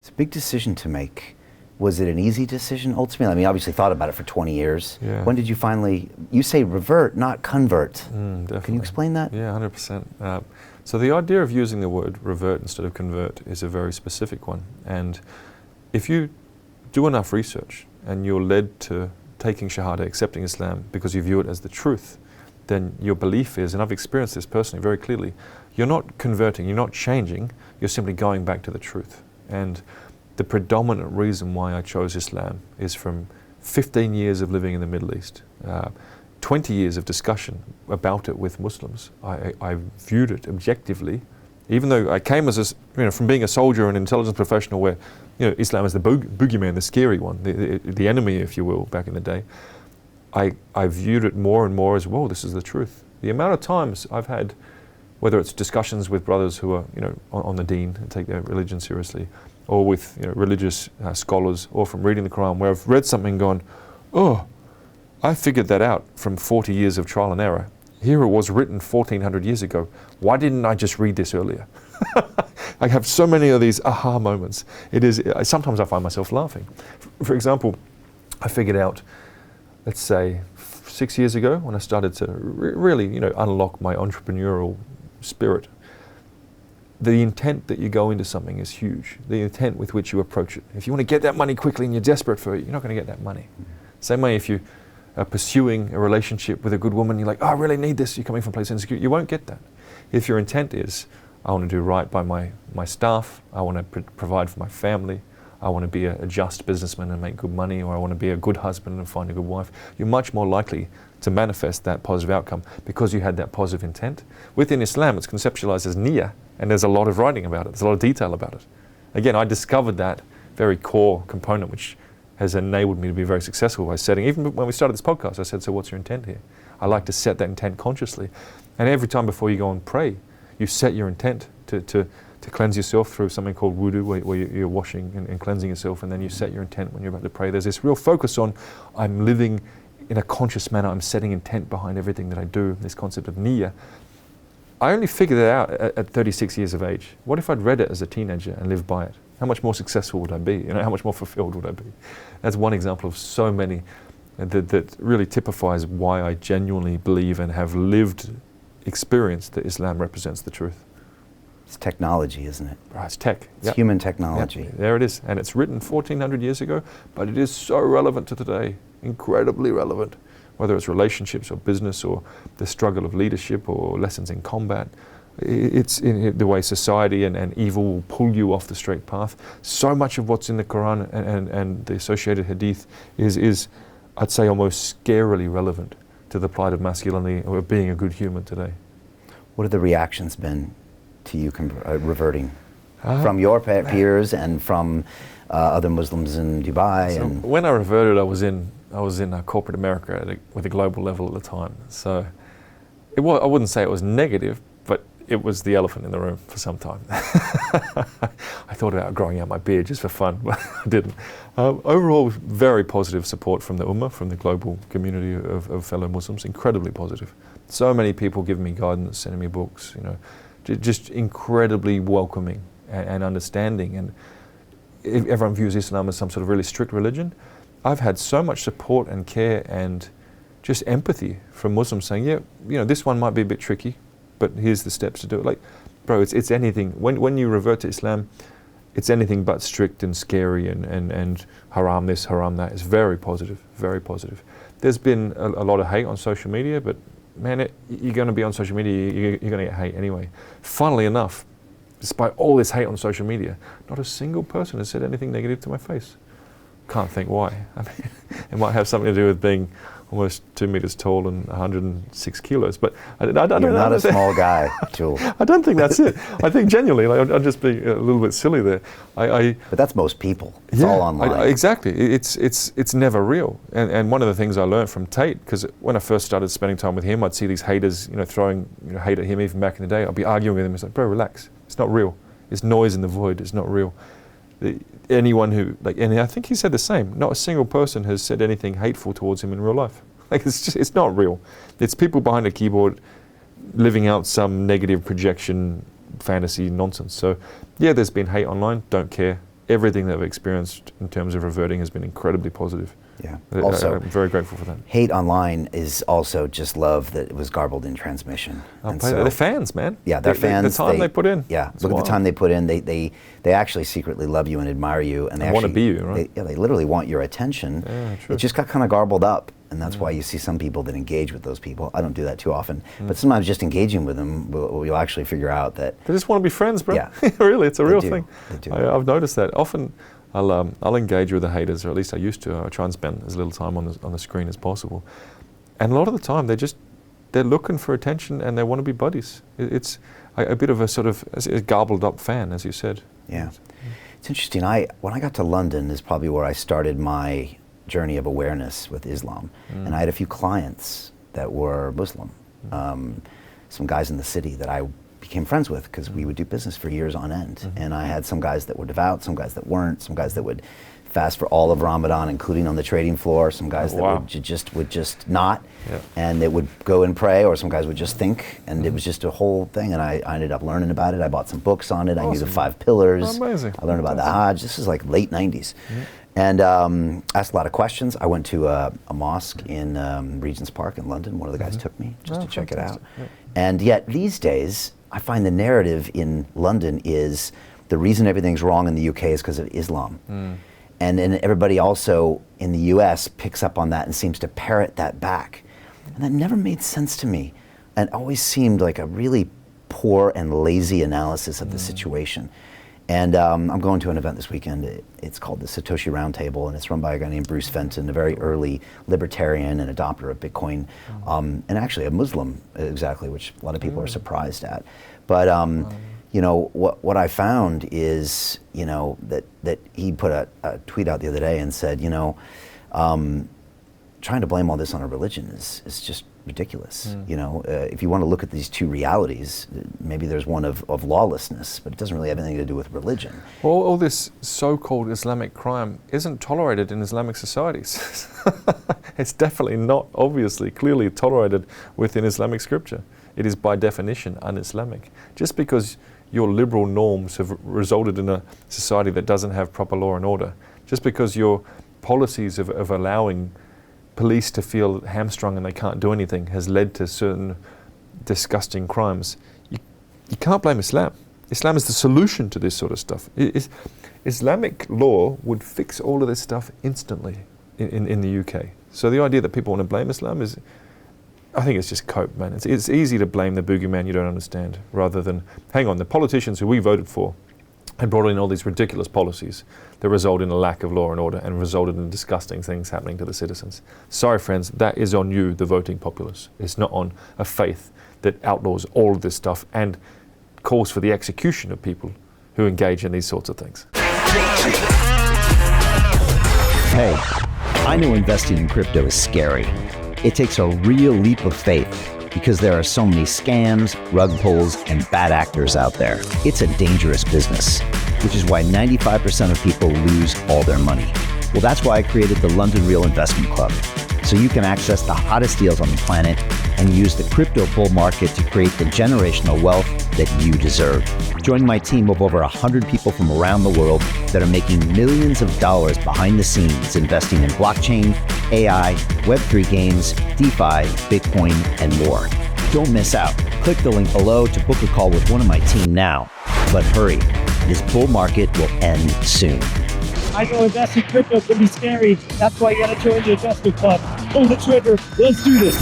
It's a big decision to make. Was it an easy decision ultimately? I mean, obviously thought about it for 20 years. Yeah. When did you finally, you say revert, not convert. Definitely. Can you explain that? Yeah, 100%. So the idea of using the word revert instead of convert is a very specific one. And if you do enough research and you're led to taking Shahada, accepting Islam because you view it as the truth, then your belief is, and I've experienced this personally very clearly, you're not converting, you're not changing, you're simply going back to the truth. And the predominant reason why I chose Islam is from 15 years of living in the Middle East, 20 years of discussion about it with Muslims. I viewed it objectively, even though I came as from being a soldier and intelligence professional where Islam is the boogeyman, the scary one, the enemy, if you will, back in the day. I viewed it more and more as, whoa, this is the truth. The amount of times I've had, whether it's discussions with brothers who are on the deen and take their religion seriously, or with religious scholars, or from reading the Quran, where I've read something and gone, oh, I figured that out from 40 years of trial and error. Here it was written 1400 years ago. Why didn't I just read this earlier? I have so many of these aha moments. Sometimes I find myself laughing. For example, I figured out, let's say 6 years ago, when I started to really unlock my entrepreneurial spirit, the intent that you go into something is huge. The intent with which you approach it. If you want to get that money quickly and you're desperate for it, you're not going to get that money. Same way if you are pursuing a relationship with a good woman, you're like, oh, I really need this, you're coming from a place of insecurity, you won't get that. If your intent is, I want to do right by my staff, I want to provide for my family, I want to be a just businessman and make good money, or I want to be a good husband and find a good wife, you're much more likely to manifest that positive outcome because you had that positive intent. Within Islam, it's conceptualized as niyyah, and there's a lot of writing about it, there's a lot of detail about it. Again, I discovered that very core component which has enabled me to be very successful by setting, even when we started this podcast, I said, so what's your intent here? I like to set that intent consciously. And every time before you go and pray, you set your intent to cleanse yourself through something called wudu, where you're washing and cleansing yourself, and then you set your intent when you're about to pray. There's this real focus on, I'm living in a conscious manner, I'm setting intent behind everything that I do, this concept of niyyah. I only figured it out at 36 years of age. What if I'd read it as a teenager and lived by it? How much more successful would I be? How much more fulfilled would I be? That's one example of so many that really typifies why I genuinely believe and have lived experience that Islam represents the truth. It's technology, isn't it? Right, it's tech. It's human technology. Yep. There it is. And it's written 1400 years ago, but it is so relevant to today, incredibly relevant. Whether it's relationships or business or the struggle of leadership or lessons in combat. It's in the way society and evil will pull you off the straight path. So much of what's in the Quran and the associated hadith is, I'd say, almost scarily relevant to the plight of masculinity or being a good human today. What have the reactions been to you reverting? From your peers and from other Muslims in Dubai? So when I reverted, I was in corporate America with a global level at the time. So I wouldn't say it was negative, but it was the elephant in the room for some time. I thought about growing out my beard just for fun, but I didn't. Overall, very positive support from the Ummah, from the global community of fellow Muslims, incredibly positive. So many people giving me guidance, sending me books, just incredibly welcoming and understanding. And if everyone views Islam as some sort of really strict religion, I've had so much support and care and just empathy from Muslims saying, yeah, this one might be a bit tricky, but here's the steps to do it. Like, bro, it's anything. When you revert to Islam, it's anything but strict and scary and haram this, haram that. It's very positive, very positive. There's been a lot of hate on social media, but man, you're going to be on social media, you're going to get hate anyway. Funnily enough, despite all this hate on social media, not a single person has said anything negative to my face. Can't think why. I mean, it might have something to do with being almost 2 meters tall and 106 kilos, but I don't know. You're not a small guy, Joule. I don't think that's it. I think genuinely, I'm just being a little bit silly there. But that's most people. It's all online. Exactly. It's never real. And one of the things I learned from Tate, because when I first started spending time with him, I'd see these haters, throwing hate at him even back in the day. I'd be arguing with him. It's like, bro, relax. It's not real. It's noise in the void. It's not real. Anyone who, and I think he said the same, not a single person has said anything hateful towards him in real life. It's not real. It's people behind a keyboard living out some negative projection fantasy nonsense. So yeah, there's been hate online, don't care. everything they've experienced in terms of reverting has been incredibly positive. Yeah. Also, I'm very grateful for that. Hate online is also just love that it was garbled in transmission. And so, they're fans, man. Yeah, they're fans. The time they put in. Yeah, look at the time they put in. They actually secretly love you and admire you, and they want to be you, right? They literally want your attention. Yeah, true. It just got kind of garbled up, and that's why you see some people that engage with those people. I don't do that too often, but sometimes just engaging with them, you'll actually figure out that they just want to be friends, bro. Yeah, really, it's a real thing. They do. I've noticed that often. I'll engage with the haters, or at least I used to. I try and spend as little time on the screen as possible, and a lot of the time they're looking for attention and they want to be buddies. It's a bit of a sort of a garbled up fan, as you said. Yeah, it's interesting. When I got to London is probably where I started my journey of awareness with Islam, and I had a few clients that were Muslim, some guys in the city that I became friends with because we would do business for years on end. And I had some guys that were devout, some guys that weren't, some guys that would fast for all of Ramadan, including on the trading floor, some guys that would just not, and they would go and pray, or some guys would just think, and it was just a whole thing. And I ended up learning about it. I bought some books on it. I knew the 5 pillars. Amazing. I learned about the Hajj. This is like late 90s. And asked a lot of questions. I went to a mosque in Regent's Park in London. One of the guys took me just to check it out. And yet these days, I find the narrative in London is the reason everything's wrong in the UK is because of Islam. And then everybody also in the US picks up on that and seems to parrot that back. And that never made sense to me. And always seemed like a really poor and lazy analysis of the situation. And I'm going to an event this weekend. It's called the Satoshi Roundtable, and it's run by a guy named Bruce Fenton, a very early libertarian and adopter of Bitcoin, and actually a Muslim, exactly, which a lot of people are surprised at. But you know, what I found is, you know, that he put a tweet out the other day and said, you know, trying to blame all this on a religion is just ridiculous. You know, if you want to look at these two realities, maybe there's one of lawlessness, but it doesn't really have anything to do with religion. Well, all this so-called Islamic crime isn't tolerated in Islamic societies. It's definitely not obviously, clearly tolerated within Islamic scripture. It is by definition un-Islamic. Just because your liberal norms have resulted in a society that doesn't have proper law and order, just because your policies of allowing police to feel hamstrung and they can't do anything has led to certain disgusting crimes, you can't blame Islam. Islam is the solution to this sort of stuff. Islamic law would fix all of this stuff instantly in the UK. So the idea that people want to blame Islam is, I think it's just cope, man. It's easy to blame the boogeyman you don't understand, rather than, hang on, the politicians who we voted for and brought in all these ridiculous policies that result in a lack of law and order and resulted in disgusting things happening to the citizens. Sorry, friends, that is on you, the voting populace. It's not on a faith that outlaws all of this stuff and calls for the execution of people who engage in these sorts of things. Hey, I know investing in crypto is scary. It takes a real leap of faith because there are so many scams, rug pulls, and bad actors out there. It's a dangerous business, which is why 95% of people lose all their money. Well, that's why I created the London Real Investment Club, so you can access the hottest deals on the planet and use the crypto bull market to create the generational wealth that you deserve. Join my team of over 100 people from around the world that are making millions of dollars behind the scenes investing in blockchain, AI, Web3 games, DeFi, Bitcoin, and more. Don't miss out. Click the link below to book a call with one of my team now. But hurry, this bull market will end soon. I know investing crypto can be scary. That's why you gotta join the investment club. Pull the trigger. Let's do this.